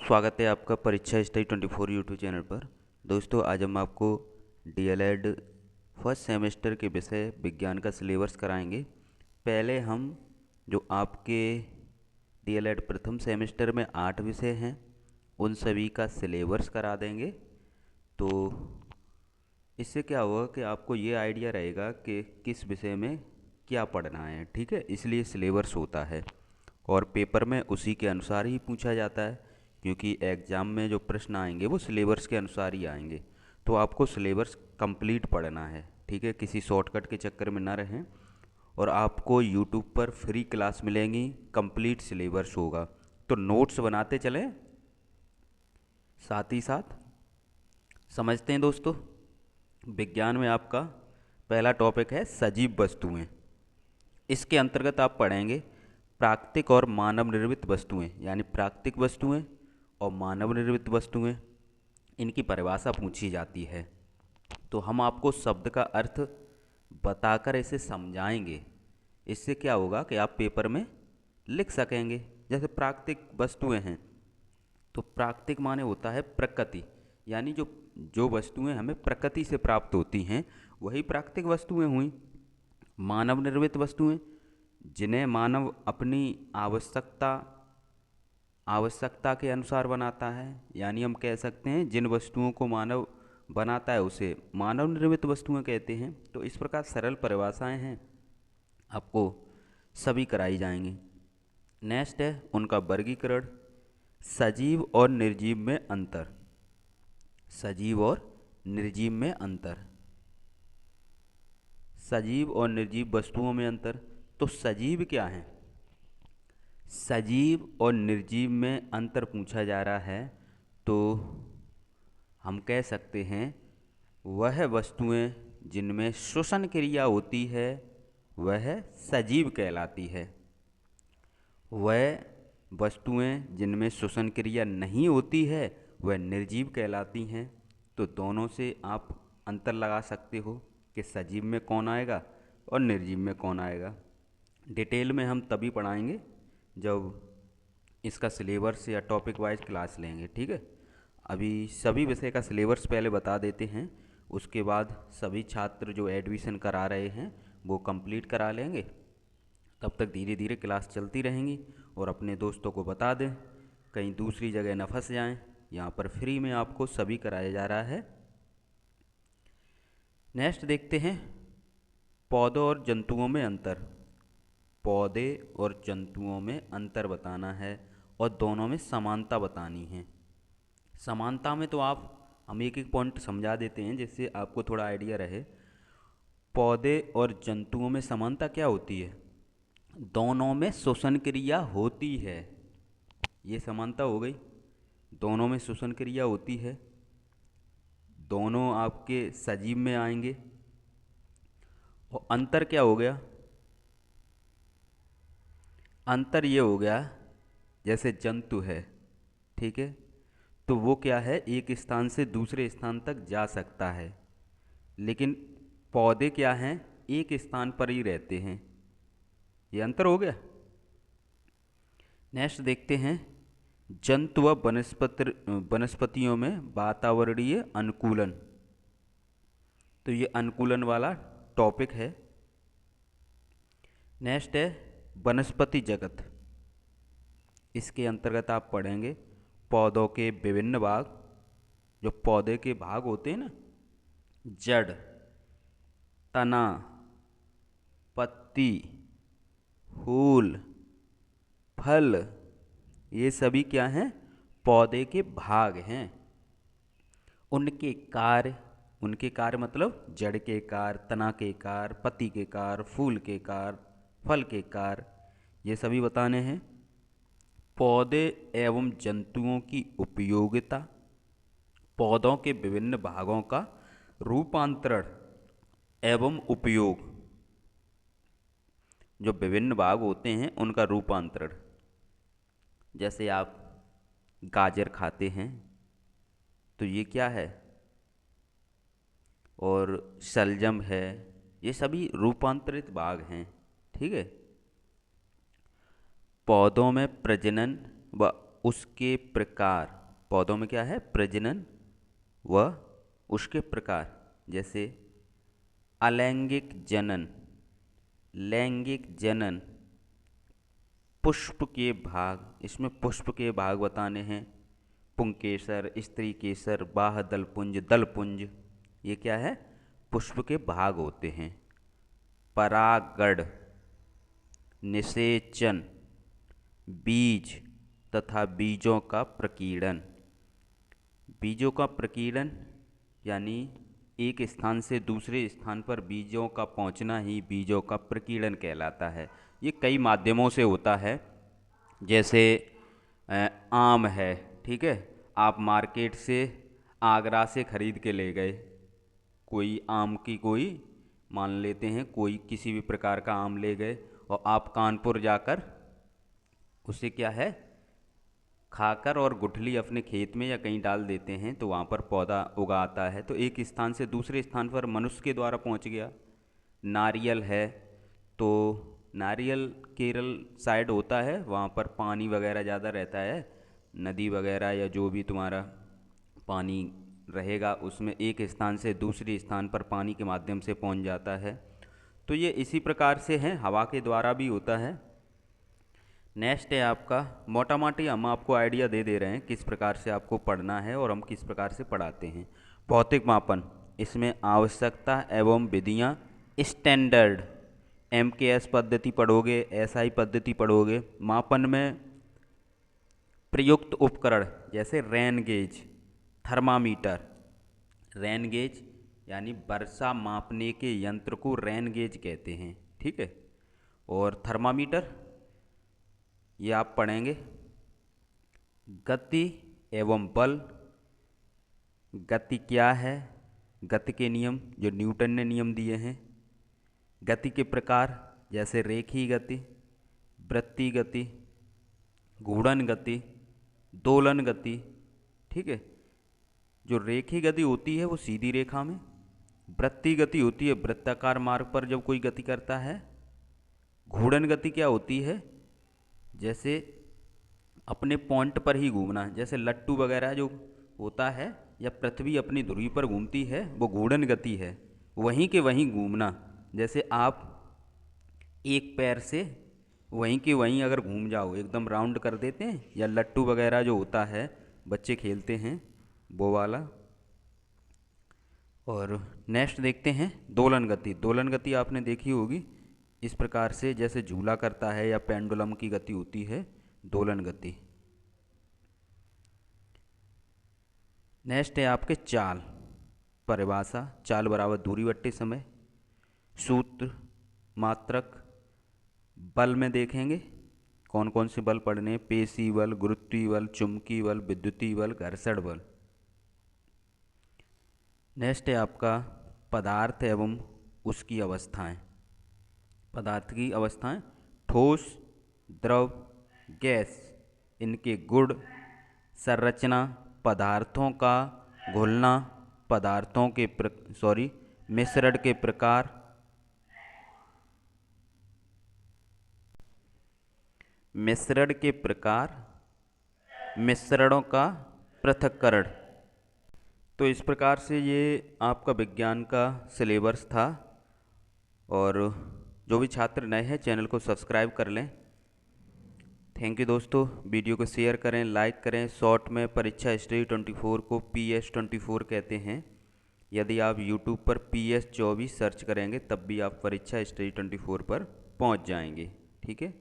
स्वागत है आपका परीक्षा स्टडी 24 यूट्यूब चैनल पर। दोस्तों, आज हम आपको डीएलएड फर्स्ट सेमेस्टर के विषय विज्ञान का सिलेबस कराएंगे। पहले हम जो आपके डीएलएड प्रथम सेमेस्टर में 8 विषय हैं उन सभी का सिलेबस करा देंगे। तो इससे क्या होगा कि आपको ये आइडिया रहेगा कि किस विषय में क्या पढ़ना है, ठीक है। इसलिए सिलेबस होता है और पेपर में उसी के अनुसार ही पूछा जाता है, क्योंकि एग्ज़ाम में जो प्रश्न आएंगे वो सिलेबस के अनुसार ही आएंगे। तो आपको सिलेबस कंप्लीट पढ़ना है, ठीक है, किसी शॉर्टकट के चक्कर में ना रहें। और आपको यूट्यूब पर फ्री क्लास मिलेंगी, कंप्लीट सिलेबस होगा। तो नोट्स बनाते चलें, साथ ही साथ समझते हैं। दोस्तों, विज्ञान में आपका पहला टॉपिक है सजीव वस्तुएं। इसके अंतर्गत आप पढ़ेंगे प्राकृतिक और मानव निर्मित वस्तुएं, यानी प्राकृतिक वस्तुएं और मानव निर्मित वस्तुएं, इनकी परिभाषा पूछी जाती है। तो हम आपको शब्द का अर्थ बताकर इसे समझाएंगे। इससे क्या होगा कि आप पेपर में लिख सकेंगे। जैसे प्राकृतिक वस्तुएं हैं, तो प्राकृतिक माने होता है प्रकृति, यानी जो जो वस्तुएं हमें प्रकृति से प्राप्त होती हैं वही प्राकृतिक वस्तुएं हुई। मानव निर्मित वस्तुएं, जिन्हें मानव अपनी आवश्यकता के अनुसार बनाता है, यानी हम कह सकते हैं जिन वस्तुओं को मानव बनाता है उसे मानव निर्मित वस्तुएं कहते हैं। तो इस प्रकार सरल परिभाषाएं हैं, आपको सभी कराई जाएंगी। नेक्स्ट है उनका वर्गीकरण, सजीव और निर्जीव में अंतर। सजीव और निर्जीव में अंतर, सजीव और निर्जीव वस्तुओं में अंतर। तो सजीव क्या है? सजीव और निर्जीव में अंतर पूछा जा रहा है, तो हम कह सकते हैं वह वस्तुएं जिनमें श्वसन क्रिया होती है वह सजीव कहलाती है। वह वस्तुएं जिनमें श्वसन क्रिया नहीं होती है वह निर्जीव कहलाती हैं। तो दोनों से आप अंतर लगा सकते हो कि सजीव में कौन आएगा और निर्जीव में कौन आएगा। डिटेल में हम तभी पढ़ाएंगे जब इसका सिलेबस या टॉपिक वाइज क्लास लेंगे, ठीक है। अभी सभी विषय का सिलेबस पहले बता देते हैं, उसके बाद सभी छात्र जो एडमिशन करा रहे हैं वो कंप्लीट करा लेंगे। तब तक धीरे धीरे क्लास चलती रहेंगी और अपने दोस्तों को बता दें, कहीं दूसरी जगह न फंस जाएं। यहाँ पर फ्री में आपको सभी कराया जा रहा है। नेक्स्ट देखते हैं पौधों और जंतुओं में अंतर। पौधे और जंतुओं में अंतर बताना है और दोनों में समानता बतानी है। समानता में तो हम एक एक पॉइंट समझा देते हैं जिससे आपको थोड़ा आइडिया रहे। पौधे और जंतुओं में समानता क्या होती है? दोनों में श्वसन क्रिया होती है, ये समानता हो गई। दोनों में श्वसन क्रिया होती है, दोनों आपके सजीव में आएंगे। और अंतर क्या हो गया? अंतर ये हो गया, जैसे जंतु है, ठीक है, तो वो क्या है, एक स्थान से दूसरे स्थान तक जा सकता है, लेकिन पौधे क्या हैं, एक स्थान पर ही रहते हैं। ये अंतर हो गया। नेक्स्ट देखते हैं जंतु व वनस्पतियों में वातावरणीय अनुकूलन। तो ये अनुकूलन वाला टॉपिक है। नेक्स्ट है वनस्पति जगत। इसके अंतर्गत आप पढ़ेंगे पौधों के विभिन्न भाग। जो पौधे के भाग होते हैं ना, जड़, तना, पत्ती, फूल, फल, ये सभी क्या हैं? पौधे के भाग हैं। उनके कार्य मतलब जड़ के कार्य, तना के कार्य, पत्ती के कार्य, फूल के कार्य, फल के कार्य, ये सभी बताने हैं। पौधे एवं जंतुओं की उपयोगिता, पौधों के विभिन्न भागों का रूपांतरण एवं उपयोग। जो विभिन्न भाग होते हैं उनका रूपांतरण, जैसे आप गाजर खाते हैं तो ये क्या है, और शलजम है, ये सभी रूपांतरित भाग हैं, ठीक है। पौधों में प्रजनन व उसके प्रकार, पौधों में क्या है, प्रजनन व उसके प्रकार, जैसे अलैंगिक जनन, लैंगिक जनन, पुष्प के भाग, इसमें पुष्प के भाग बताने हैं, पुंकेसर, स्त्री केसर, बाह दलपुंज, दलपुंज, ये क्या है, पुष्प के भाग होते हैं। परागण, निषेचन, बीज तथा बीजों का प्रकीर्णन। बीजों का प्रकीर्णन यानी एक स्थान से दूसरे स्थान पर बीजों का पहुंचना ही बीजों का प्रकीर्णन कहलाता है। ये कई माध्यमों से होता है, जैसे आम है, ठीक है, आप मार्केट से आगरा से ख़रीद के ले गए, कोई आम की कोई मान लेते हैं कोई किसी भी प्रकार का आम ले गए और आप कानपुर जाकर उसे क्या है खाकर और गुठली अपने खेत में या कहीं डाल देते हैं, तो वहाँ पर पौधा उगा आता है। तो एक स्थान से दूसरे स्थान पर मनुष्य के द्वारा पहुँच गया। नारियल है, तो नारियल केरल साइड होता है, वहाँ पर पानी वगैरह ज़्यादा रहता है, नदी वगैरह या जो भी तुम्हारा पानी रहेगा उसमें एक स्थान से दूसरे स्थान पर पानी के माध्यम से पहुँच जाता है। तो ये इसी प्रकार से है, हवा के द्वारा भी होता है। नेक्स्ट है आपका, मोटा मोटी हम आपको आइडिया दे रहे हैं किस प्रकार से आपको पढ़ना है और हम किस प्रकार से पढ़ाते हैं। भौतिक मापन, इसमें आवश्यकता एवं विधियाँ, स्टैंडर्ड, MKS पद्धति पढ़ोगे, SI पद्धति पढ़ोगे। मापन में प्रयुक्त उपकरण जैसे rain gauge, thermometer, rain gauge यानी वर्षा मापने के यंत्र को रेन गेज कहते हैं, ठीक है। और थर्मामीटर ये आप पढ़ेंगे। गति एवं बल, गति क्या है, गति के नियम जो न्यूटन ने नियम दिए हैं। गति के प्रकार जैसे रेखीय गति, वृत्तीय गति, घूर्णन गति, दोलन गति, ठीक है। जो रेखीय गति होती है वो सीधी रेखा में, वृत्तीय गति होती है वृत्ताकार मार्ग पर जब कोई गति करता है। घूर्णन गति क्या होती है, जैसे अपने पॉइंट पर ही घूमना, जैसे लट्टू वगैरह जो होता है या पृथ्वी अपनी धुरी पर घूमती है वो घूर्णन गति है, वहीं के वहीं घूमना। जैसे आप एक पैर से वहीं के वहीं अगर घूम जाओ, एकदम राउंड कर देते हैं, या लट्टू वगैरह जो होता है बच्चे खेलते हैं वो वाला। और नेक्स्ट देखते हैं दोलन गति। दोलन गति आपने देखी होगी, इस प्रकार से जैसे झूला करता है या पेंडुलम की गति होती है दोलन गति। नेक्स्ट है आपके चाल, परिभाषा, चाल बराबर दूरी बट्टे समय। सूत्र, मात्रक। बल में देखेंगे कौन कौन से बल पढ़ने हैं, पेशी बल, गुरुत्वीय बल, चुंबकीय बल, विद्युतीय बल, घर्षण बल। नेक्स्ट है आपका पदार्थ एवं उसकी अवस्थाएं। पदार्थ की अवस्थाएं, ठोस, द्रव, गैस, इनके गुण, संरचना, पदार्थों का घुलना, पदार्थों के मिश्रण के प्रकार, मिश्रण के प्रकार, मिश्रणों का पृथक्करण। तो इस प्रकार से ये आपका विज्ञान का सिलेबस था। और जो भी छात्र नए हैं चैनल को सब्सक्राइब कर लें। थैंक यू दोस्तों, वीडियो को शेयर करें, लाइक करें। शॉर्ट में परीक्षा स्टडी 24 को PS24 कहते हैं। यदि आप YouTube पर PS24 सर्च करेंगे तब भी आप परीक्षा स्टडी 24 पर पहुंच जाएंगे, ठीक है।